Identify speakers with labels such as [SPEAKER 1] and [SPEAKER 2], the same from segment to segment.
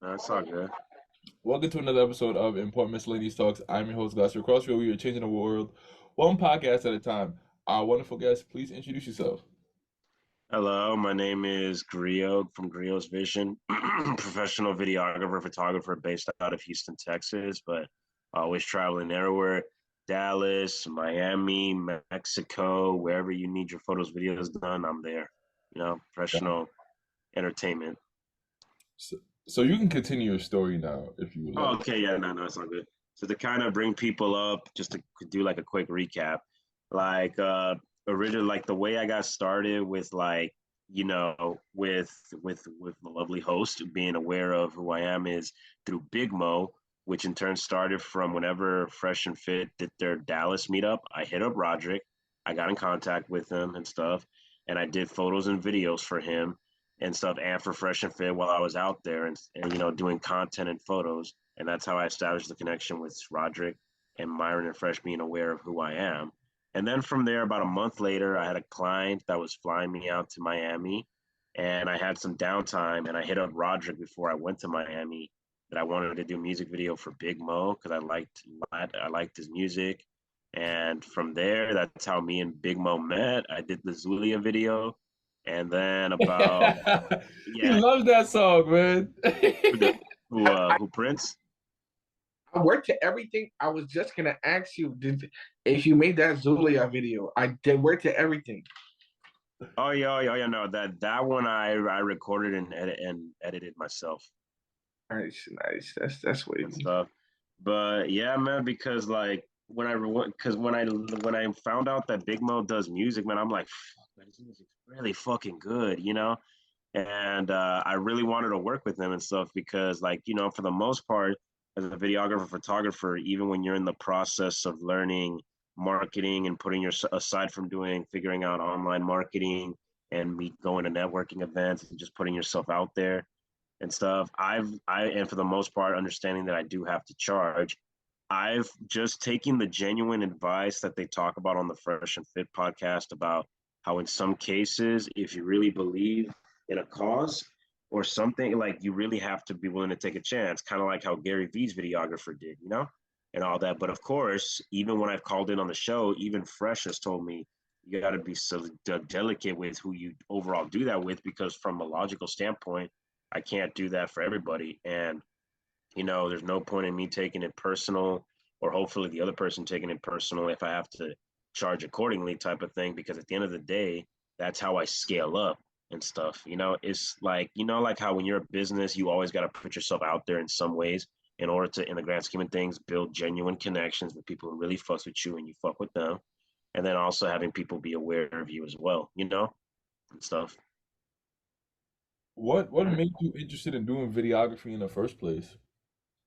[SPEAKER 1] That's all good.
[SPEAKER 2] Welcome to another episode of Important Miscellaneous Talks. I'm your host, Gus. Crossfield, we are changing the world one podcast at a time. Our wonderful guest, please introduce yourself.
[SPEAKER 1] Hello, my name is Greo from Greos Vision, professional videographer, photographer based out of Houston, Texas, but always traveling everywhere. Dallas, Miami, Mexico, wherever you need your photos, videos done, I'm there. Professional entertainment.
[SPEAKER 2] So, so you can continue your story now if you would
[SPEAKER 1] Oh,
[SPEAKER 2] like.
[SPEAKER 1] okay, yeah, no, it's all good. So to kind of bring people up, just to do like a quick recap, like originally, like the way I got started with like with the lovely host being aware of who I am is through Big Mo, which in turn started from whenever Fresh and Fit did their Dallas meetup. I hit up Roderick, I got in contact with him and stuff, and I did photos and videos for him and stuff, and for Fresh and Fit while I was out there and doing content and photos. And that's how I established the connection with Roderick and Myron and Fresh being aware of who I am. And then from there, about a month later, I had a client that was flying me out to Miami, and I had some downtime, and I hit up Roderick before I went to Miami that I wanted to do a music video for Big Mo because I liked his music. And from there, that's how me and Big Mo met. I did the Zulia video, and then about
[SPEAKER 2] He
[SPEAKER 1] yeah,
[SPEAKER 2] loves that song, man.
[SPEAKER 1] who the,
[SPEAKER 3] I,
[SPEAKER 1] who Prince?
[SPEAKER 3] I worked to everything. I was just gonna ask you if you made that Zulia video. I did work to everything.
[SPEAKER 1] Oh yeah, no, that one I recorded and edited myself
[SPEAKER 3] Nice, nice. That's
[SPEAKER 1] and
[SPEAKER 3] wavy.
[SPEAKER 1] stuff. But yeah, man, because like when I found out that Big Mo does music, man, I'm like, fuck, man, his music's really fucking good. And I really wanted to work with them and stuff because, like, for the most part, as a videographer, photographer, even when you're in the process of learning marketing and putting your aside from figuring out online marketing and me going to networking events and just putting yourself out there and stuff, and for the most part, understanding that I do have to charge. I've just taken the genuine advice that they talk about on the Fresh and Fit podcast about how, in some cases, if you really believe in a cause or something, like you really have to be willing to take a chance, kind of like how Gary Vee's videographer did, and all that. But of course, even when I've called in on the show, even Fresh has told me you got to be so delicate with who you overall do that with, because from a logical standpoint, I can't do that for everybody. And there's no point in me taking it personal, or hopefully the other person taking it personal if I have to charge accordingly, type of thing, because at the end of the day, that's how I scale up and stuff. It's like, like how when you're a business, you always got to put yourself out there in some ways in order to, in the grand scheme of things, build genuine connections with people who really fuck with you and you fuck with them. And then also having people be aware of you as well, and stuff.
[SPEAKER 2] What made you interested in doing videography in the first place?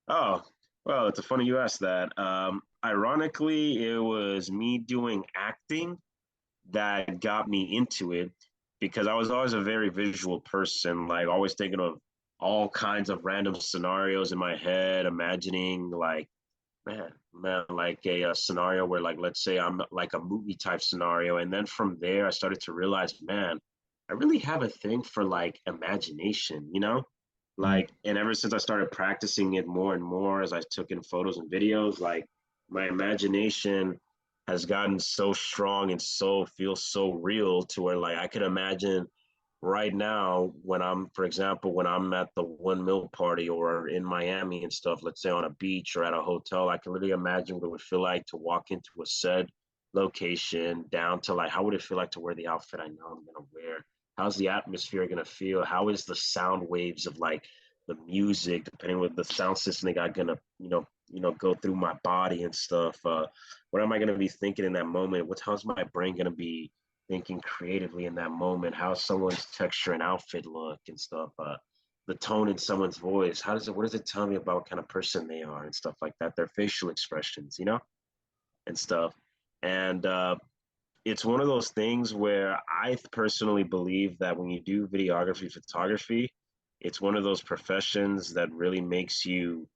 [SPEAKER 1] Oh, well, it's a funny you asked that. Ironically, it was me doing acting that got me into it because I was always a very visual person, like always thinking of all kinds of random scenarios in my head, imagining like, man, like a scenario where, like, let's say I'm like a movie type scenario. And then from there, I started to realize, man, I really have a thing for like imagination.
[SPEAKER 2] Mm.
[SPEAKER 1] Like, and ever since I started practicing it more and more as I took in photos and videos, like my imagination has gotten so strong and so feels so real to where, like, I could imagine right now when I'm, for example, when I'm at the 1 mil party or in Miami and stuff, let's say on a beach or at a hotel, I can literally imagine what it would feel like to walk into a said location, down to like how would it feel like to wear the outfit I know I'm gonna wear. How's the atmosphere gonna feel? How is the sound waves of like the music, depending on the sound system they got, gonna go through my body and stuff. What am I gonna be thinking in that moment? How's my brain gonna be thinking creatively in that moment? How someone's texture and outfit look and stuff? The tone in someone's voice. What does it tell me about what kind of person they are and stuff like that? Their facial expressions, and stuff. And it's one of those things where I personally believe that when you do videography, photography, it's one of those professions that really makes you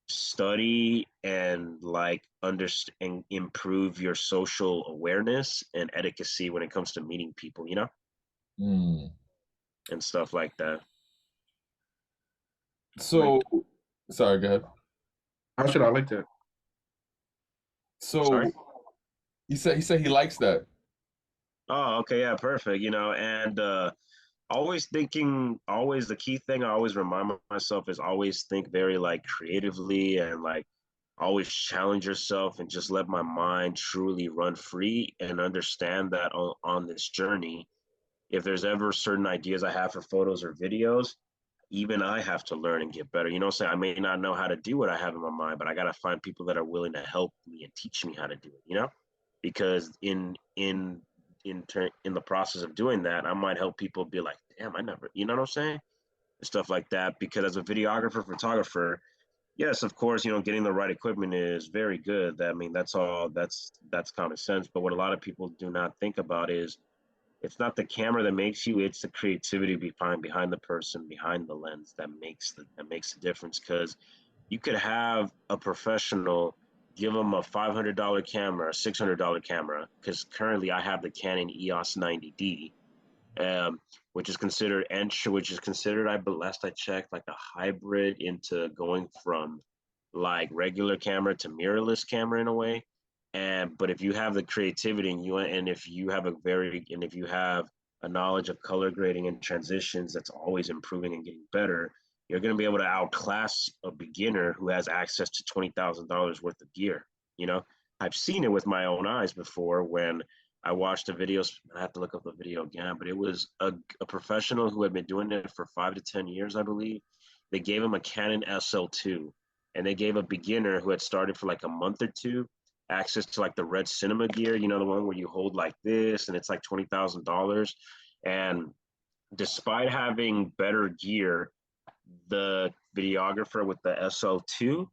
[SPEAKER 1] study and like understand and improve your social awareness and etiquette when it comes to meeting people,
[SPEAKER 2] Mm.
[SPEAKER 1] and stuff like that.
[SPEAKER 3] Like,
[SPEAKER 2] So, sorry, go ahead.
[SPEAKER 3] how should I like that?
[SPEAKER 1] Sorry.
[SPEAKER 2] So he said he likes that.
[SPEAKER 1] Oh, okay, yeah, perfect. And always thinking, always the key thing I always remind myself is always think very like creatively and like always challenge yourself and just let my mind truly run free and understand that on this journey, if there's ever certain ideas I have for photos or videos, even I have to learn and get better. You know what I'm saying? I may not know how to do what I have in my mind, but I got to find people that are willing to help me and teach me how to do it, Because in the process of doing that, I might help people be like, "Damn, I never," you know what I'm saying? And stuff like that because as a videographer, photographer, yes, of course, getting the right equipment is very good. I mean, that's common sense, but what a lot of people do not think about is it's not the camera that makes you, it's the creativity behind the person behind the lens that makes the difference. Because you could have a professional give them a $500 camera, a $600 camera, because currently I have the Canon EOS 90D, um, which is considered, I last I checked, like a hybrid into going from like regular camera to mirrorless camera in a way. And but if you have the creativity and if you have a knowledge of color grading and transitions that's always improving and getting better, you're going to be able to outclass a beginner who has access to $20,000 worth of gear. You know, I've seen it with my own eyes before when I watched a video. I have to look up the video again, but it was a professional who had been doing it for 5 to 10 years, I believe. They gave him a Canon SL2, and they gave a beginner who had started for like a month or two access to like the red cinema gear, the one where you hold like this and it's like $20,000. And despite having better gear, the videographer with the SL2,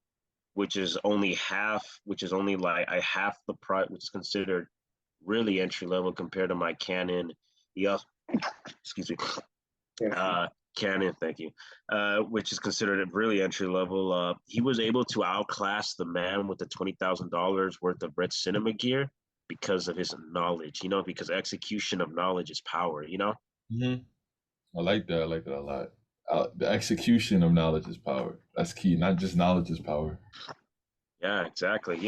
[SPEAKER 1] which is only like a half the price, which is considered really entry level compared to my Canon EOS, excuse me, uh, Canon, thank you, which is considered really entry level. He was able to outclass the man with the $20,000 worth of red cinema gear because of his knowledge, because execution of knowledge is power,
[SPEAKER 2] Hmm. I like that. I like that a lot. The execution of knowledge is power. That's key. Not just knowledge is power.
[SPEAKER 1] Yeah, exactly,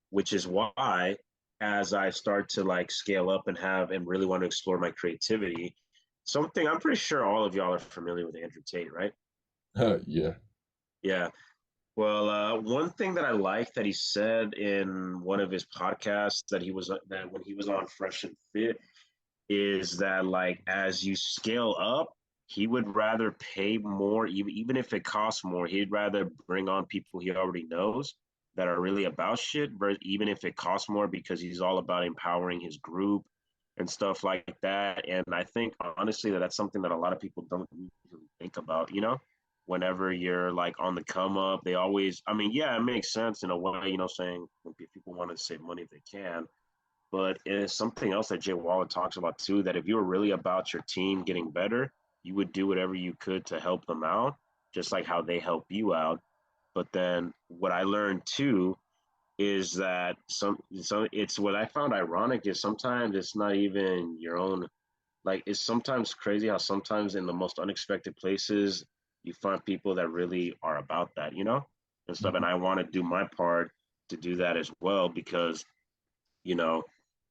[SPEAKER 1] which is why as I start to like scale up and really want to explore my creativity, something I'm pretty sure all of y'all are familiar with Andrew Tate, right?
[SPEAKER 2] Yeah.
[SPEAKER 1] Yeah. Well, one thing that I like that he said in one of his podcasts that when he was on Fresh and Fit is that like as you scale up, he would rather pay more, even if it costs more. He'd rather bring on people he already knows that are really about shit, but even if it costs more because he's all about empowering his group and stuff like that. And I think honestly that's something that a lot of people don't usually think about. Whenever you're like on the come up, they always, I mean, yeah, it makes sense in a way, saying when people want to save money if they can, but it's something else that Jay Waller talks about too, that if you were really about your team getting better, you would do whatever you could to help them out, just like how they help you out. But then what I learned too is that some it's what I found ironic is sometimes it's not even your own, like it's sometimes crazy how sometimes in the most unexpected places you find people that really are about that, and stuff. And
[SPEAKER 2] Mhm.
[SPEAKER 1] I want to do my part to do that as well because you know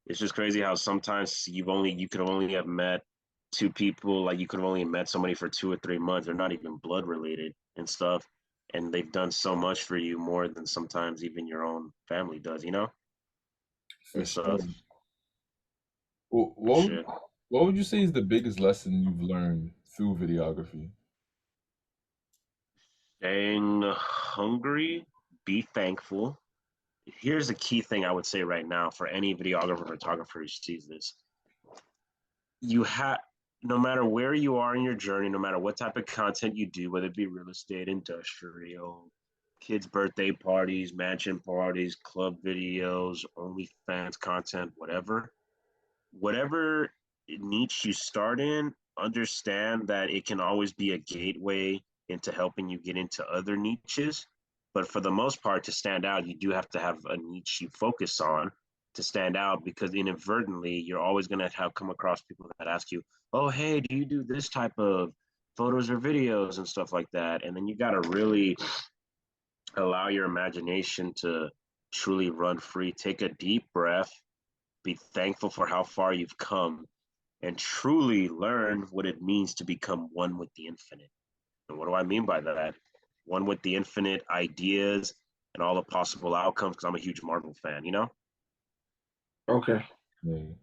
[SPEAKER 1] it's just crazy how sometimes you could only have met two people, like you could have only met somebody for 2 or 3 months. They're not even blood related and stuff, and they've done so much for you more than sometimes even your own family does,
[SPEAKER 2] For
[SPEAKER 1] and stuff.
[SPEAKER 2] sure. Wh-
[SPEAKER 1] And
[SPEAKER 2] What would,
[SPEAKER 1] shit.
[SPEAKER 2] what would you say is the biggest lesson you've learned through videography?
[SPEAKER 1] Staying hungry, be thankful. Here's a key thing I would say right now for any videographer, photographer who sees this: you have, no matter where you are in your journey, no matter what type of content you do, whether it be real estate, industrial, kids' birthday parties, mansion parties, club videos, OnlyFans content, whatever niche you start in, understand that it can always be a gateway into helping you get into other niches. But for the most part, to stand out, you do have to have a niche you focus on to stand out because inadvertently, you're always going to have come across people that ask you, oh, hey, do you do this type of photos or videos and stuff like that. And then you got to really allow your imagination to truly run free. Take a deep breath, be thankful for how far you've come, and truly learn what it means to become one with the infinite. And what do I mean by that? One with the infinite ideas and all the possible outcomes, because I'm a huge Marvel fan, you know,
[SPEAKER 3] Okay.
[SPEAKER 2] Mm.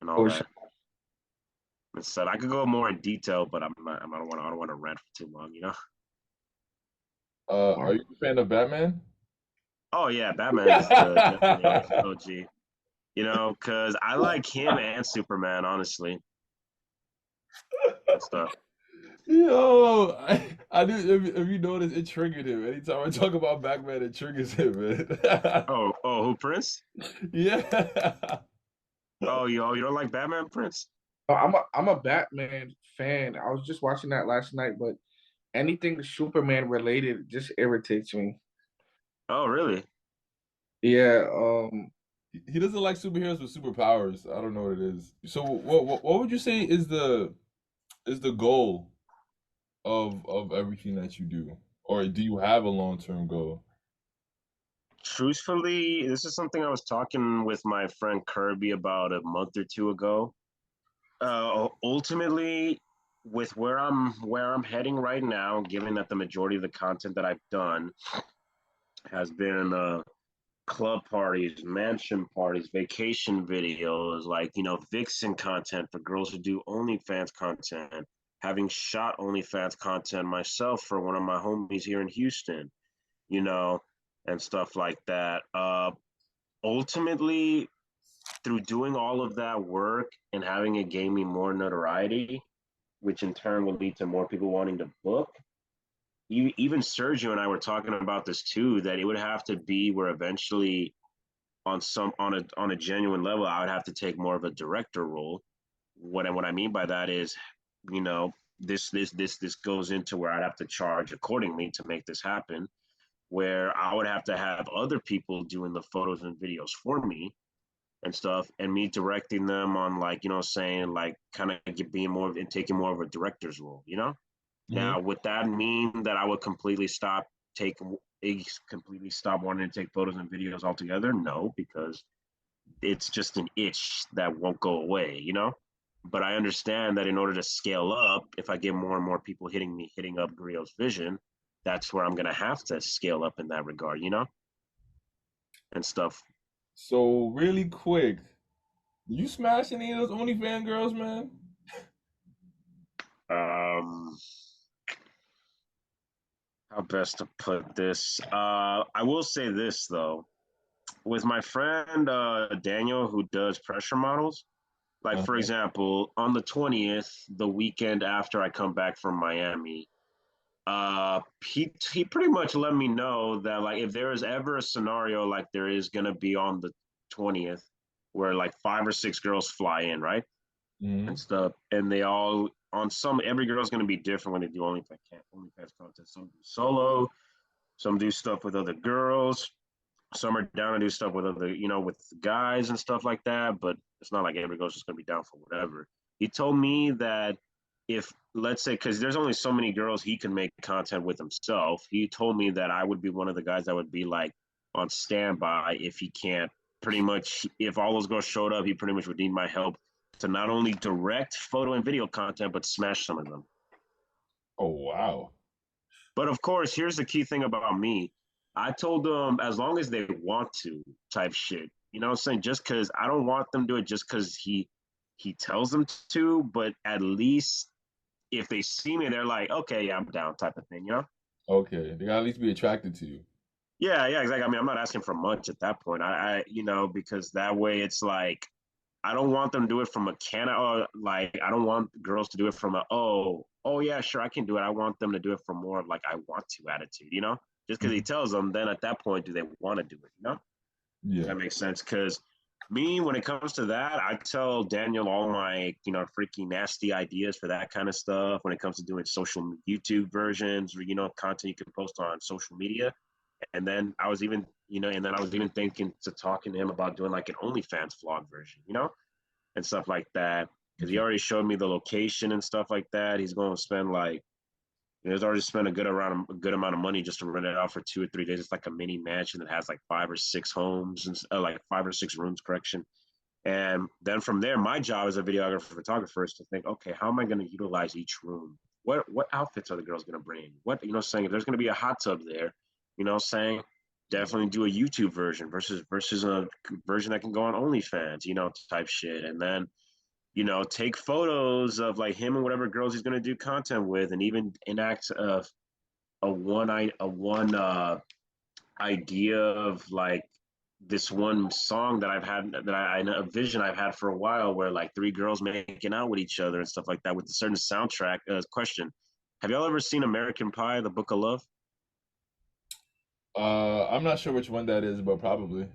[SPEAKER 1] and all
[SPEAKER 3] For
[SPEAKER 1] that.
[SPEAKER 3] sure.
[SPEAKER 1] And said I could go more in detail, but I'm not. I don't want to rant for too long, you know.
[SPEAKER 2] Are you a fan of Batman?
[SPEAKER 1] Oh yeah, Batman's the definitely OG. You know, because I like him and Superman, honestly, and stuff.
[SPEAKER 2] Yo, I do. If you notice, it triggered him. Anytime I talk about Batman, it triggers him, man.
[SPEAKER 1] Oh, who Prince?
[SPEAKER 2] Yeah.
[SPEAKER 1] Oh, you don't like Batman, Prince?
[SPEAKER 3] Oh, I'm a Batman fan. I was just watching that last night, but anything Superman related just irritates me.
[SPEAKER 1] Oh, really?
[SPEAKER 3] Yeah,
[SPEAKER 2] He doesn't like superheroes with superpowers. I don't know what it is. So what would you say is the goal of everything that you do? Or do you have a long-term goal?
[SPEAKER 1] Truthfully, this is something I was talking with my friend Kirby about a month or two ago. Ultimately, with where I'm heading right now, given that the majority of the content that I've done has been club parties, mansion parties, vacation videos, like, you know, Vixen content for girls who do OnlyFans content, having shot OnlyFans content myself for one of my homies here in Houston, you know, and stuff like that. Ultimately, through doing all of that work and having it gain me more notoriety, which in turn will lead to more people wanting to book. Even Sergio and I were talking about this too, that it would have to be where eventually on a genuine level, I would have to take more of a director role. What I mean by that is, you know, this goes into where I'd have to charge accordingly to make this happen. Where I would have to have other people doing the photos and videos for me and stuff, and me directing them on, like, you know, saying like kind of being more and taking more of a director's role. You know,
[SPEAKER 2] Hmm.
[SPEAKER 1] now would that mean that I would taking completely stop wanting to take photos and videos altogether? No, because it's just an itch that won't go away, you know? But I understand that in order to scale up, if I get more and more people hitting up Greos Vision, that's where I'm gonna have to scale up in that regard, you know, and stuff.
[SPEAKER 2] So really quick, you smash any of those OnlyFans girls, man?
[SPEAKER 1] Um, how best to put this? I will say this though, with my friend Daniel, who does pressure models. Like for
[SPEAKER 2] Uh-huh.
[SPEAKER 1] example, on the 20th, the weekend after I come back from Miami, he pretty much let me know that like if there is ever a scenario like there is gonna be on the 20th, where like five or six girls fly in, right, and
[SPEAKER 2] Hmm.
[SPEAKER 1] stuff, and they all on some every girl's gonna be different when they do OnlyFans content. Some do solo, some do stuff with other girls, some are down to do stuff with other, you know, with guys and stuff like that. But it's not like every girl's just gonna be down for whatever. He told me that if let's say, because there's only so many girls he can make content with himself, he told me that I would be one of the guys that would be like on standby if he can't. Pretty much, if all those girls showed up, he pretty much would need my help to not only direct photo and video content, but smash some of them.
[SPEAKER 2] Oh wow.
[SPEAKER 1] But of course, here's the key thing about me. I told them as long as they want to type shit. You know what I'm saying? Just because I don't want them to do it just because he tells them to, but at least if they see me, they're like, okay, yeah, I'm down type of thing, you know?
[SPEAKER 2] Okay, they gotta at least be attracted to you.
[SPEAKER 1] Yeah, exactly. I mean, I'm not asking for much at that point. You know, because that way it's like I don't want them to do it from a can or like I don't want girls to do it from a oh yeah, sure I can do it. I want them to do it from more of like I want to attitude, you know? Just because he
[SPEAKER 2] Mhm.
[SPEAKER 1] tells them, then at that point do they want to do it, you know? Does
[SPEAKER 2] Yeah.
[SPEAKER 1] that make sense? Because me, when it comes to that, I tell Daniel all my, you know, freaking nasty ideas for that kind of stuff. When it comes to doing social YouTube versions or, you know, content you can post on social media. And then I was even, you know, and then I was even thinking to talking to him about doing like an OnlyFans vlog version, you know, and stuff like that. because he already showed me the location and stuff like that. He's going to spend like he's already spent a good amount of money just to rent it out for 2 or 3 days. It's like a mini mansion that has like 5 or 6 homes and like 5 or 6 rooms, correction. And then from there, my job as a videographer photographer is to think, okay, how am I going to utilize each room? What outfits are the girls going to bring? What, saying if there's going to be a hot tub there, saying definitely do a YouTube version versus a version that can go on OnlyFans, type shit. And then, take photos of like him and whatever girls he's going to do content with, and even enact a one idea of like this one song that I've had a vision I've had for a while where like 3 girls making out with each other and stuff like that with a certain soundtrack. Question: have y'all ever seen American Pie: The Book of Love?
[SPEAKER 2] I'm not sure which one that is, but probably.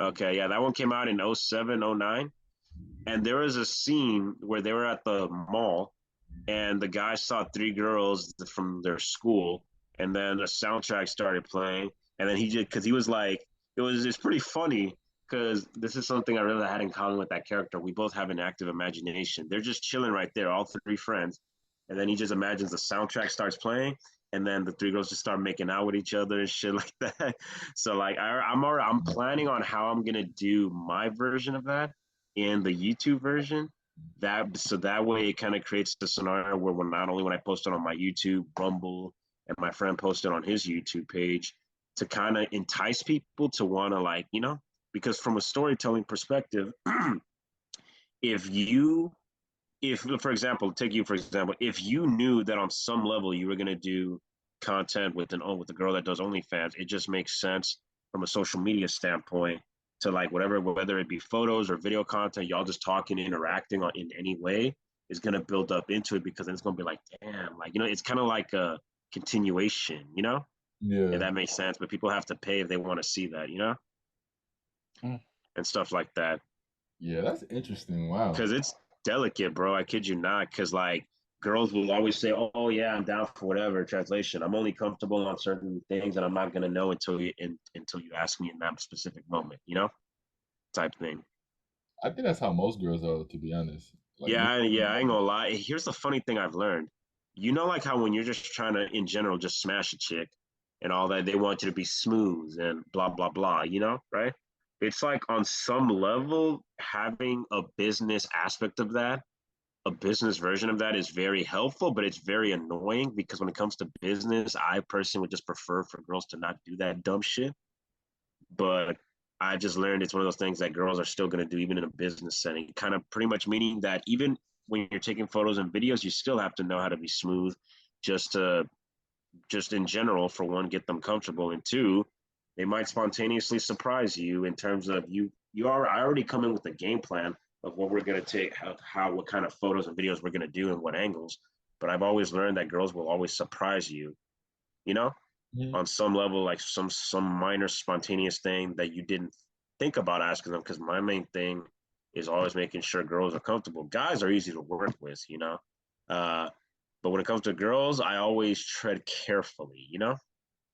[SPEAKER 1] Okay, yeah, that one came out in 07, 09. And there was a scene where they were at the mall and the guy saw 3 girls from their school, and then a soundtrack started playing, and then he just because he was like, it's pretty funny because this is something I really had in common with that character. We both have an active imagination. They're just chilling right there, all 3 friends, and then he just imagines the soundtrack starts playing, and then the 3 girls just start making out with each other and shit like that. So like I'm planning on how I'm gonna do my version of that in the YouTube version, that way it kind of creates the scenario where not only when I post it on my YouTube, Rumble, and my friend posted on his YouTube page to kind of entice people to want to like, because from a storytelling perspective, if you if for example, take you for example, if you knew that on some level you were gonna do content with with a girl that does OnlyFans, it just makes sense from a social media standpoint to like whatever, whether it be photos or video content, y'all just talking, interacting on in any way is gonna build up into it because then it's gonna be like, damn, like it's kind of like a continuation, if
[SPEAKER 2] Yeah.
[SPEAKER 1] that makes sense. But people have to pay if they want to see that,
[SPEAKER 3] Mm.
[SPEAKER 1] and stuff like that.
[SPEAKER 2] Yeah, that's interesting. Wow.
[SPEAKER 1] Because it's delicate, bro. I kid you not. Because like girls will always say, "Oh yeah, I'm down for whatever." Translation: I'm only comfortable on certain things, and I'm not gonna know until you ask me in that specific moment, type thing.
[SPEAKER 2] I think that's how most girls are, to be honest. Like,
[SPEAKER 1] Yeah, yeah. I ain't gonna lie. Here's the funny thing I've learned. Like how when you're just trying to, in general, just smash a chick and all that, they want you to be smooth and blah blah blah. Right? It's like on some level, having a business aspect of that, a business version of that is very helpful, but it's very annoying because when it comes to business, I personally would just prefer for girls to not do that dumb shit. But I just learned it's one of those things that girls are still going to do even in a business setting, kind of pretty much meaning that even when you're taking photos and videos, you still have to know how to be smooth just to, just in general, for one, get them comfortable, and two, they might spontaneously surprise you in terms of I already come in with a game plan of what we're going to take, what kind of photos and videos we're going to do and what angles. But I've always learned that girls will always surprise you, you know,
[SPEAKER 2] Mhm.
[SPEAKER 1] on some level, like some minor spontaneous thing that you didn't think about asking them. Because my main thing is always making sure girls are comfortable. Guys are easy to work with, uh, but when it comes to girls, I always tread carefully,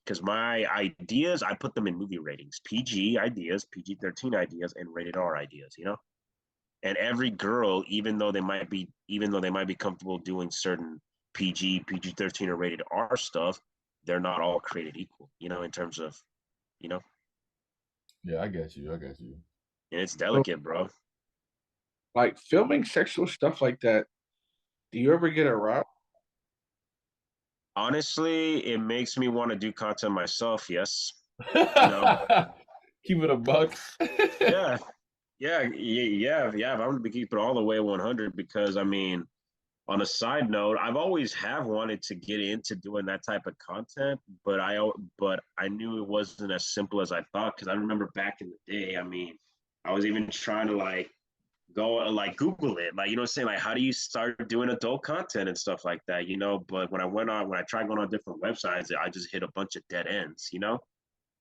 [SPEAKER 1] because my ideas, I put them in movie ratings: PG ideas, PG-13 ideas, and rated R ideas, and every girl, even though they might be comfortable doing certain PG-13 or rated R stuff, they're not all created equal, in terms of, you know,
[SPEAKER 2] Yeah, I get you. I get you.
[SPEAKER 1] and it's
[SPEAKER 3] So,
[SPEAKER 1] delicate, bro.
[SPEAKER 3] like filming sexual stuff like that, do you ever get aroused?
[SPEAKER 1] Honestly, it makes me want to do content myself. Yes, you know,
[SPEAKER 2] Keep it a buck.
[SPEAKER 1] yeah, yeah. If I'm to keep it all the way 100, because I mean, on a side note, I've always have wanted to get into doing that type of content, but I knew it wasn't as simple as I thought. Because I remember back in the day, I mean, I was even trying to like go like Google it, like what I'm saying, like how do you start doing adult content and stuff like that, But when I tried going on different websites, I just hit a bunch of dead ends,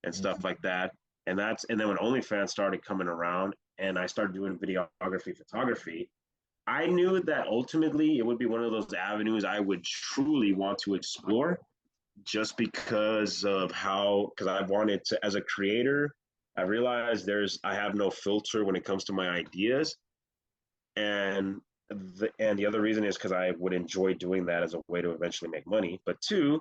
[SPEAKER 1] and stuff like that. And then when OnlyFans started coming around, and I started doing videography, photography, I knew that ultimately it would be one of those avenues I would truly want to explore, just because of because I wanted to, as a creator, I realized I have no filter when it comes to my ideas. And And the other reason is because I would enjoy doing that as a way to eventually make money. But two,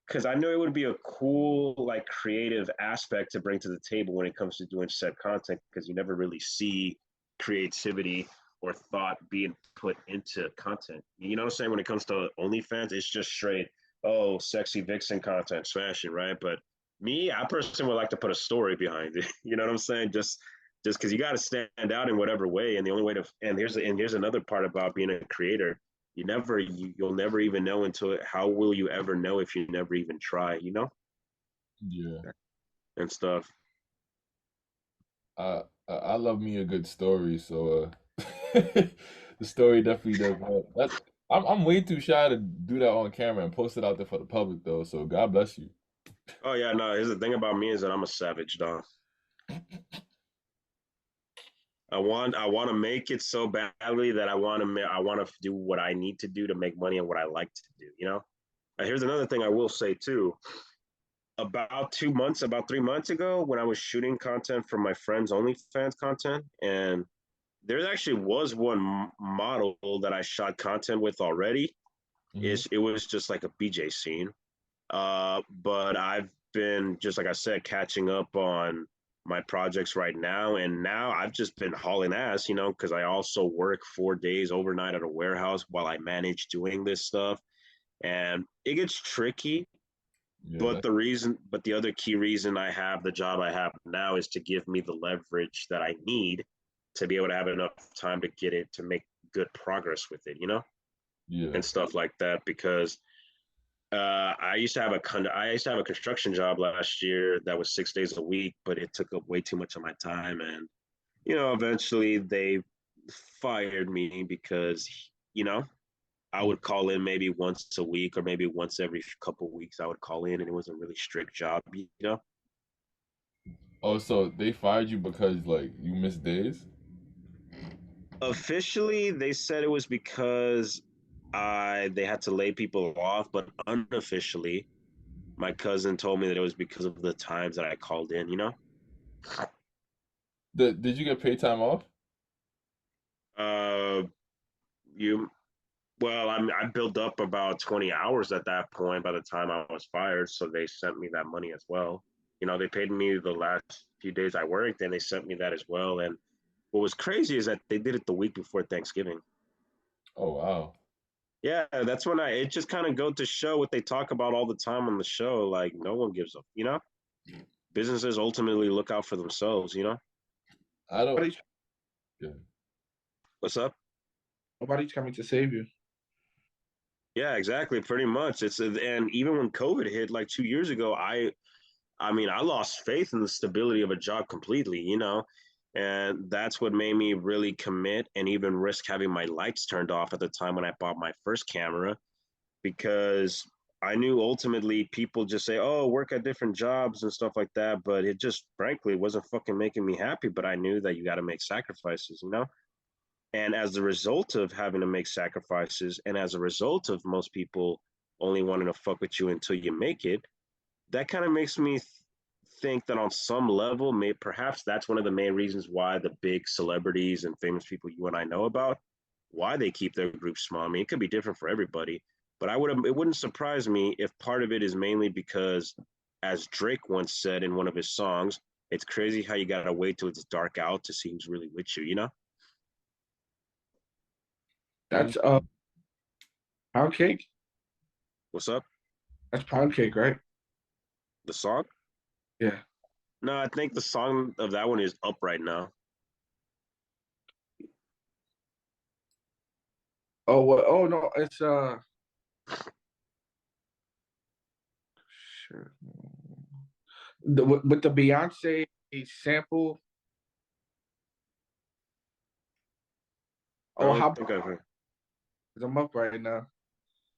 [SPEAKER 1] because I know it would be a cool, like, creative aspect to bring to the table when it comes to doing said content, because you never really see creativity or thought being put into content. You know what I'm saying? When it comes to OnlyFans, it's just straight, oh, sexy vixen content, smashing, right? But me, I personally would like to put a story behind it. You know what I'm saying? Just because you got to stand out in whatever way, and the only way to, and here's another part about being a creator, you'll never even know until how will you ever know if you never even try,
[SPEAKER 2] Yeah.
[SPEAKER 1] and stuff.
[SPEAKER 2] I love me a good story, so the story definitely does help. That's I'm way too shy to do that on camera and post it out there for the public though. So God bless you.
[SPEAKER 1] Oh yeah, no, here's the thing about me is that I'm a savage, dog. I want to make it so badly that I want to do what I need to do to make money and what I like to do. Here's another thing I will say too. About 3 months ago, when I was shooting content for my friends' OnlyFans content, and there actually was one model that I shot content with already.
[SPEAKER 2] Hmm.
[SPEAKER 1] It was just like a BJ scene. But I've been, just like I said, catching up on my projects right now, and now I've just been hauling ass, because I also work 4 days overnight at a warehouse while I manage doing this stuff, and it gets tricky.
[SPEAKER 2] Yeah,
[SPEAKER 1] But the other key reason I have the job I have now is to give me the leverage that I need to be able to have enough time to get it to make good progress with it,
[SPEAKER 2] yeah.
[SPEAKER 1] and stuff like that. Because I used to have a construction job last year that was 6 days a week, but it took up way too much of my time, and eventually they fired me because you know I would call in maybe once a week or maybe once every couple of weeks. I would call in, and it was a really strict job.
[SPEAKER 2] Oh, so they fired you because like you missed days?
[SPEAKER 1] Officially, they said it was because I they had to lay people off, but unofficially, my cousin told me that it was because of the times that I called in.
[SPEAKER 2] Did you get paid time off?
[SPEAKER 1] Uh, you I built up about 20 hours at that point by the time I was fired, so they sent me that money as well. They paid me the last few days I worked, and they sent me that as well. And what was crazy is that they did it the week before Thanksgiving.
[SPEAKER 2] Oh wow.
[SPEAKER 1] Yeah, that's when it just kind of go to show what they talk about all the time on the show. Like, no one gives up. Businesses ultimately look out for themselves.
[SPEAKER 2] I don't.
[SPEAKER 3] Nobody's,
[SPEAKER 2] Yeah.
[SPEAKER 1] What's up?
[SPEAKER 3] nobody's coming to save you.
[SPEAKER 1] Yeah, exactly. Pretty much. And even when COVID hit like 2 years ago, I mean, I lost faith in the stability of a job completely. And that's what made me really commit and even risk having my lights turned off at the time when I bought my first camera, because I knew ultimately people just say, oh, work at different jobs and stuff like that. But it just, frankly, wasn't fucking making me happy. But I knew that you got to make sacrifices. And as a result of having to make sacrifices, and as a result of most people only wanting to fuck with you until you make it, that kind of makes me think that on some level, perhaps that's one of the main reasons why the big celebrities and famous people you and I know about, why they keep their groups small. I mean, it could be different for everybody, but it wouldn't surprise me if part of it is mainly because, as Drake once said in one of his songs, it's crazy how you gotta wait till it's dark out to see who's really with you.
[SPEAKER 2] Mm.
[SPEAKER 3] That's pound cake.
[SPEAKER 1] What's up?
[SPEAKER 3] That's pound cake, right?
[SPEAKER 1] The song?
[SPEAKER 3] Yeah.
[SPEAKER 1] No, I think the song of that one is Up Right Now.
[SPEAKER 3] Oh what? Oh no, it's sure. With the Beyonce sample.
[SPEAKER 1] I
[SPEAKER 3] Oh,
[SPEAKER 1] don't
[SPEAKER 3] how
[SPEAKER 1] think I've heard.
[SPEAKER 3] about I'm up right now.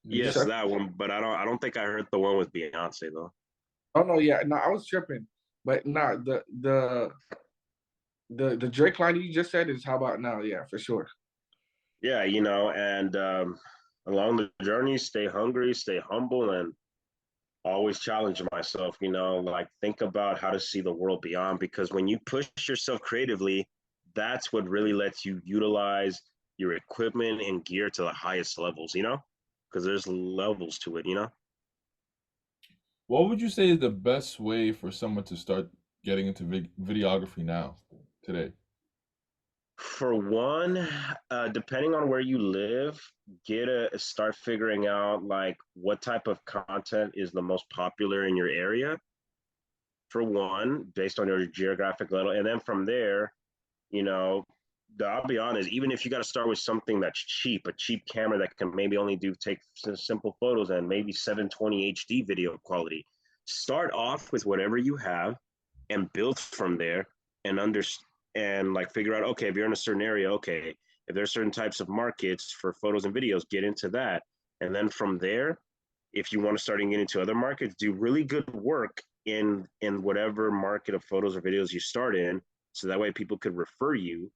[SPEAKER 2] Yeah.
[SPEAKER 1] Yes,
[SPEAKER 3] Sure.
[SPEAKER 1] that one, but I don't think I heard the one with Beyonce though.
[SPEAKER 3] Oh no, yeah, no, I was tripping, but nah, the Drake line you just said is how about now? Yeah, for sure.
[SPEAKER 1] Yeah, and along the journey, stay hungry, stay humble, and always challenge myself. Like, think about how to see the world beyond, because when you push yourself creatively, that's what really lets you utilize your equipment and gear to the highest levels, you know, because there's levels to it, you know.
[SPEAKER 2] What would you say is the best way for someone to start getting into videography now, today?
[SPEAKER 1] For one, depending on where you live, get a start figuring out like what type of content is the most popular in your area. For one, based on your geographic level, and then from there, you know, I'll be honest, even if you got to start with something that's cheap, a cheap camera that can maybe only do take simple photos and maybe 720 HD video quality, start off with whatever you have and build from there and understand and like figure out, okay, if you're in a certain area, okay, if there's certain types of markets for photos and videos, get into that. And then from there, if you want to start getting into other markets, do really good work in whatever market of photos or videos you start in, so that way people could refer you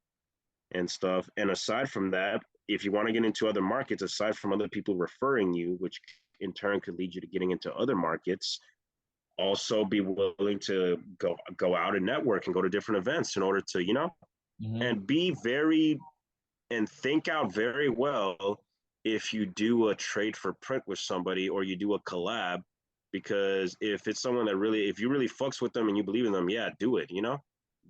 [SPEAKER 1] and stuff. And aside from that, if you want to get into other markets, aside from other people referring you, which in turn could lead you to getting into other markets, also be willing to go out and network and go to different events in order to, you know,
[SPEAKER 2] Hmm.
[SPEAKER 1] and be very and think out very well if you do a trade for print with somebody or you do a collab, because if it's someone that really, if you really fucks with them and you believe in them, yeah, do it, you know.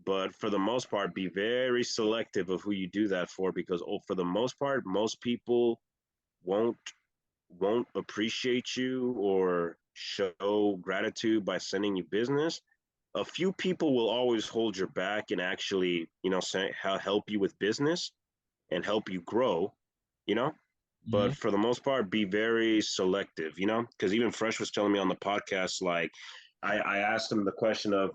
[SPEAKER 1] But for the most part, be very selective of who you do that for, because for the most part, most people won't won't appreciate you or show gratitude by sending you business. A few people will always hold your back and actually, you know, help you with business and help you grow, you know.
[SPEAKER 2] Hmm.
[SPEAKER 1] But for the most part, be very selective, you know, because even Fresh was telling me on the podcast, like, I asked him the question of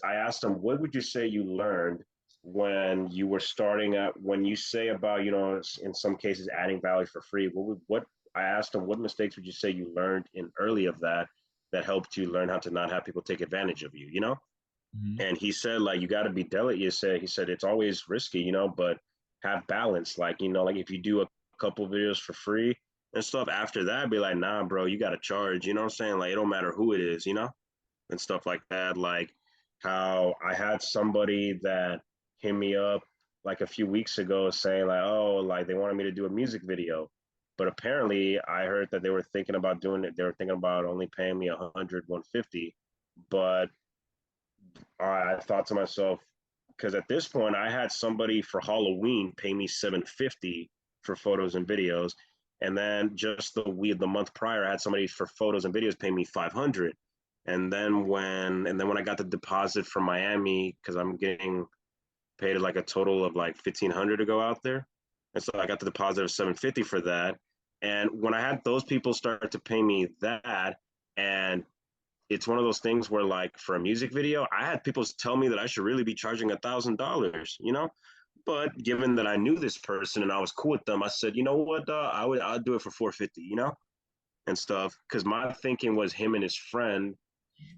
[SPEAKER 1] I asked him, what would you say you learned when you were starting out, when you say about, you know, in some cases adding value for free, what I asked him, what mistakes would you say you learned in early of that that helped you learn how to not have people take advantage of you, you know?
[SPEAKER 2] Hmm.
[SPEAKER 1] And he said, like, you got to be delicate. He said it's always risky, you know, but have balance. Like, you know, like if you do a couple videos for free and stuff, after that, be like, nah, bro, you got to charge. You know what I'm saying? Like, it don't matter who it is, you know, and stuff like that. Like how I had somebody that hit me up like a few weeks ago saying like, oh, like they wanted me to do a music video. But apparently I heard that they were thinking about doing it. They were thinking about only paying me 100, 150. But I thought to myself, because at this point I had somebody for Halloween pay me 750 for photos and videos, and then just the month prior I had somebody for photos and videos pay me 500, and then when I got the deposit from Miami, because I'm getting paid like a total of like 1,500 to go out there, and so I got the deposit of 750 for that. And when I had those people start to pay me that, and it's one of those things where like for a music video, I had people tell me that I should really be charging $1,000, you know. But given that I knew this person and I was cool with them, I said, you know what, I'd do it for 450, you know, and stuff. Because my thinking was him and his friend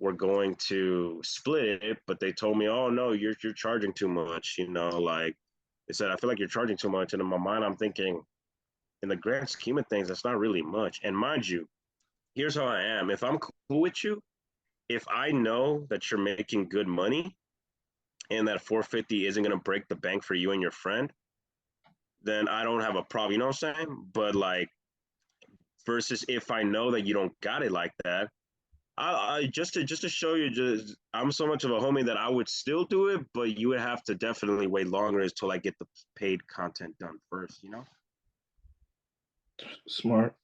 [SPEAKER 1] were going to split it, but they told me, oh no, you're charging too much, you know, like they said, I feel like you're charging too much. And in my mind, I'm thinking, in the grand scheme of things, that's not really much. And mind you, here's how I am. If I'm cool with you, if I know that you're making good money and that 450 isn't going to break the bank for you and your friend, then I don't have a problem. You know what I'm saying? But like, versus if I know that you don't got it like that, I just to show you, just I'm so much of a homie that I would still do it, but you would have to definitely wait longer until I get the paid content done first. You know,
[SPEAKER 3] Smart.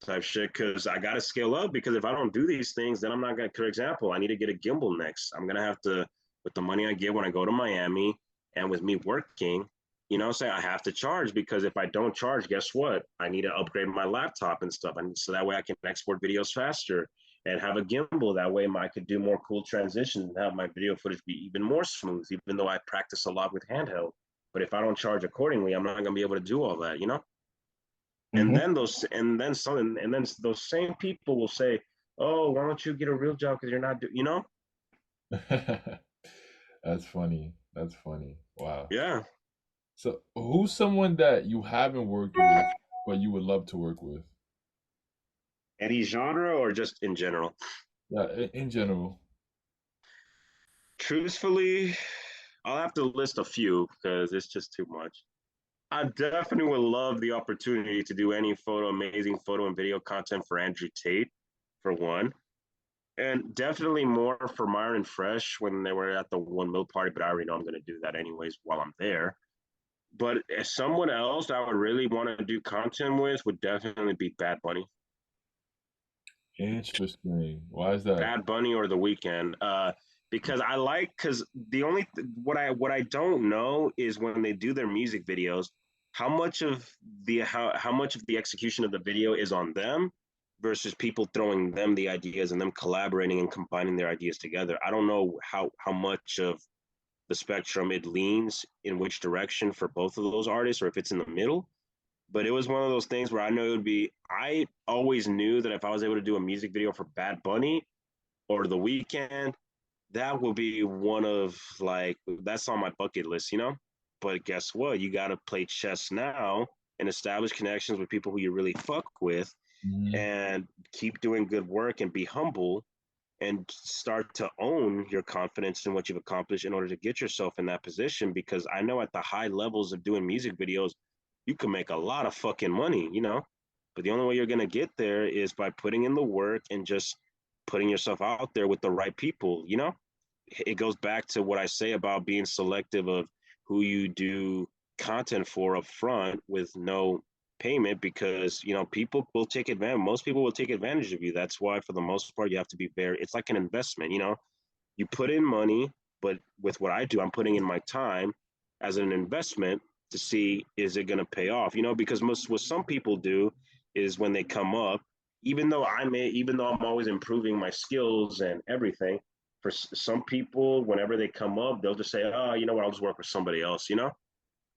[SPEAKER 1] type shit. Because I got to scale up. Because if I don't do these things, then I'm not gonna. For example, I need to get a gimbal next. I'm gonna have to, with the money I get when I go to Miami, and with me working, you know, what I'm saying I have to charge, because if I don't charge, guess what? I need to upgrade my laptop and stuff, and so that way I can export videos faster and have a gimbal. That way, I could do more cool transitions and have my video footage be even more smooth. Even though I practice a lot with handheld, but if I don't charge accordingly, I'm not gonna be able to do all that. You know. And
[SPEAKER 3] Mm-hmm.
[SPEAKER 1] then those same people will say, "Oh, why don't you get a real job because you're not you know?"
[SPEAKER 2] That's funny. That's funny. Wow.
[SPEAKER 1] Yeah.
[SPEAKER 2] So, who's someone that you haven't worked with, but you would love to work with?
[SPEAKER 1] Any genre or just in general?
[SPEAKER 2] Yeah, in general.
[SPEAKER 1] Truthfully, I'll have to list a few because it's just too much. I definitely would love the opportunity to do any amazing photo and video content for Andrew Tate, for one. And definitely more for Myron Fresh when they were at the 1 mil party, but I already know I'm going to do that anyways while I'm there. But as someone else I would really want to do content with would definitely be Bad Bunny.
[SPEAKER 2] Interesting. Why is that?
[SPEAKER 1] Bad Bunny or The Weeknd. Because I like because what I don't know is when they do their music videos, how much of the execution of the video is on them versus people throwing them the ideas and them collaborating and combining their ideas together. I don't know how much of the spectrum it leans in which direction for both of those artists or if it's in the middle. But it was one of those things where I know it would be. I always knew that if I was able to do a music video for Bad Bunny or The Weeknd, that will be one of like that's on my bucket list, you know. But guess what? You got to play chess now and establish connections with people who you really fuck with,
[SPEAKER 2] Mhm.
[SPEAKER 1] and keep doing good work and be humble and start to own your confidence in what you've accomplished in order to get yourself in that position. Because I know at the high levels of doing music videos, you can make a lot of fucking money, you know. But the only way you're gonna get there is by putting in the work and just putting yourself out there with the right people, you know. It goes back to what I say about being selective of who you do content for up front with no payment, because you know people will take advantage, most people will take advantage of you. That's why for the most part you have to be very, it's like an investment, you know. You put in money, but with what I do, I'm putting in my time as an investment to see is it going to pay off, you know. Because most what some people do is when they come up, even though I'm always improving my skills and everything, for some people whenever they come up they'll just say, oh, you know what, I'll just work with somebody else, you know.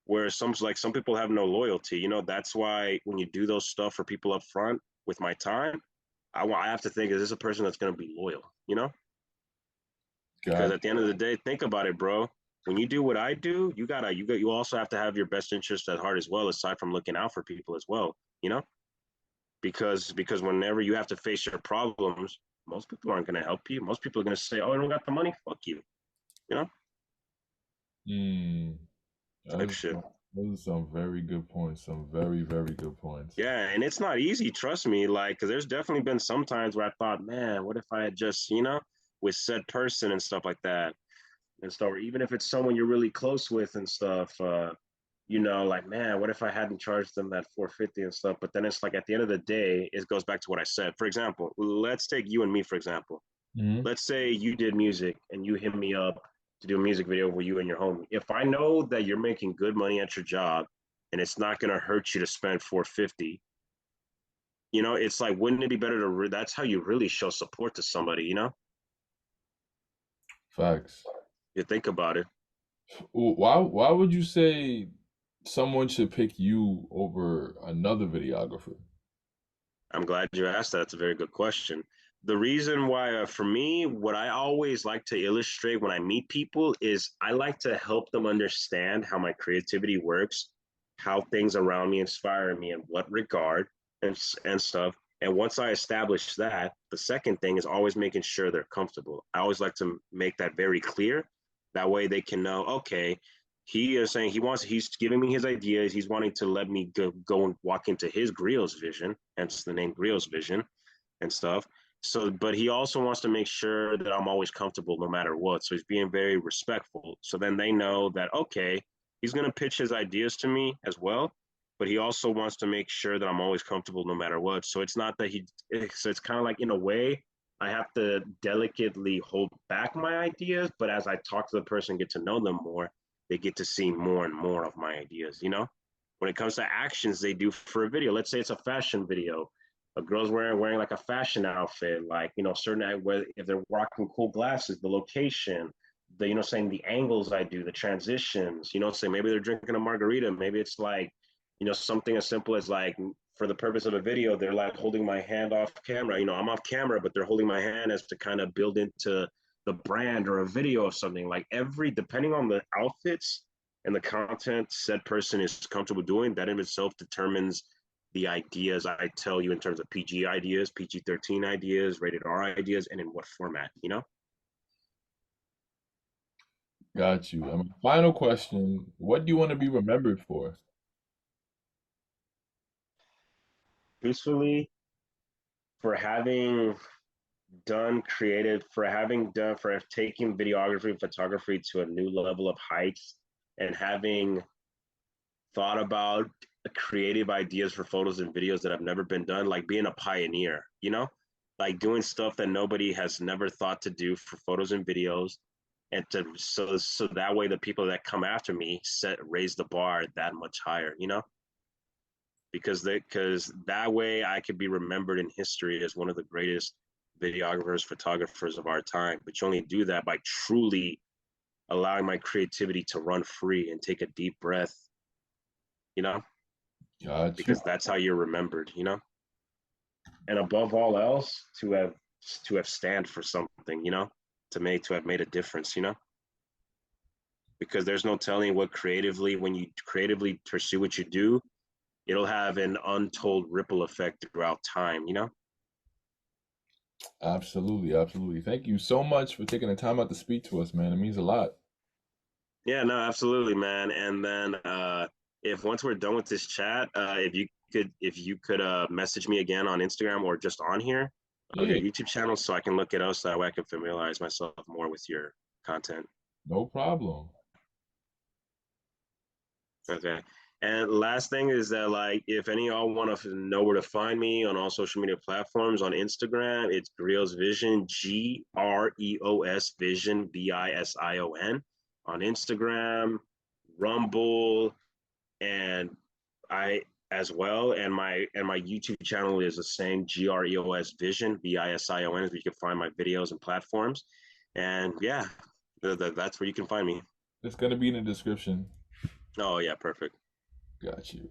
[SPEAKER 1] Whereas some people have no loyalty, you know. That's why when you do those stuff for people up front with my time, I have to think, is this a person that's going to be loyal, you know. Because
[SPEAKER 2] Got
[SPEAKER 1] at the end of the day, think about it, bro. When you do what I do, you also have to have your best interest at heart as well, aside from looking out for people as well, you know? Because whenever you have to face your problems, most people aren't gonna help you. Most people are gonna say, oh, I don't got the money, fuck you know,
[SPEAKER 2] mm,
[SPEAKER 1] type
[SPEAKER 2] that's,
[SPEAKER 1] shit.
[SPEAKER 2] those are some very good points. Some very, very good points.
[SPEAKER 1] Yeah, and it's not easy, trust me. Like, because there's definitely been some times where I thought, man, what if I had just, you know, with said person and stuff like that and stuff, or even if it's someone you're really close with and stuff, you know, like, man, what if I hadn't charged them that 450 and stuff? But then it's like at the end of the day, it goes back to what I said. For example, let's take you and me, for example.
[SPEAKER 2] Mhm.
[SPEAKER 1] Let's say you did music and you hit me up to do a music video with you and your homie. If I know that you're making good money at your job and it's not going to hurt you to spend 450, you know, it's like, wouldn't it be better that's how you really show support to somebody, you know?
[SPEAKER 2] Facts.
[SPEAKER 1] You think about it.
[SPEAKER 2] Why would you say someone should pick you over another videographer?
[SPEAKER 1] I'm glad you asked that. That's a very good question. The reason why, for me, what I always like to illustrate when I meet people is I like to help them understand how my creativity works, how things around me inspire me, in what regard, and stuff. And once I establish that, the second thing is always making sure they're comfortable. I always like to make that very clear. That way they can know, okay, he is saying he's giving me his ideas. He's wanting to let me go and walk into his Greos Vision, hence the name Greos Vision and stuff. So, but he also wants to make sure that I'm always comfortable no matter what. So he's being very respectful. So then they know that, okay, he's going to pitch his ideas to me as well, but he also wants to make sure that I'm always comfortable no matter what. So it's not that so it's kind of like, in a way, I have to delicately hold back my ideas, but as I talk to the person, get to know them more, they get to see more and more of my ideas, you know? When it comes to actions they do for a video, let's say it's a fashion video. A girl's wearing like a fashion outfit, like, you know, certain, if they're rocking cool glasses, the location, the, you know, saying the angles I do, the transitions, you know, say maybe they're drinking a margarita. Maybe it's like, you know, something as simple as like, for the purpose of a video, they're like holding my hand off camera. You know, I'm off camera, but they're holding my hand as to kind of build into the brand or a video of something. Like depending on the outfits and the content said person is comfortable doing, that in itself determines the ideas I tell you in terms of PG ideas, PG-13 ideas, rated R ideas, and in what format, you know?
[SPEAKER 2] Got you. And my final question, what do you want to be remembered for?
[SPEAKER 1] truthfully, for having for taking videography and photography to a new level of heights, and having thought about creative ideas for photos and videos that have never been done, like being a pioneer, like doing stuff that nobody has never thought to do for photos and videos. And so that way the people that come after me raise the bar that much higher, because that way I could be remembered in history as one of the greatest videographers, photographers of our time. But you only do that by truly allowing my creativity to run free and take a deep breath, you know,
[SPEAKER 2] Got you.
[SPEAKER 1] because that's how you're remembered, And above all else, to have stand for something, to have made a difference, because there's no telling when you creatively pursue what you do, it'll have an untold ripple effect throughout time,
[SPEAKER 2] Absolutely, absolutely. Thank you so much for taking the time out to speak to us, man. It means a lot.
[SPEAKER 1] Yeah, no, absolutely, man. And then if once we're done with this chat, if you could message me again on Instagram or just on here of your
[SPEAKER 2] Yeah,
[SPEAKER 1] YouTube channel so I can look it up so that way I can familiarize myself more with your content.
[SPEAKER 2] no problem.
[SPEAKER 1] Okay. And last thing is that, like, if any of y'all want to know where to find me on all social media platforms, on Instagram, it's Greos Vision, Greos Vision, Vision. On Instagram, Rumble, and I as well. And my YouTube channel is the same, Greos Vision, Vision, where you can find my videos and platforms. And yeah, that's where you can find me.
[SPEAKER 2] It's gonna be in the description.
[SPEAKER 1] Oh yeah, perfect.
[SPEAKER 2] Got you.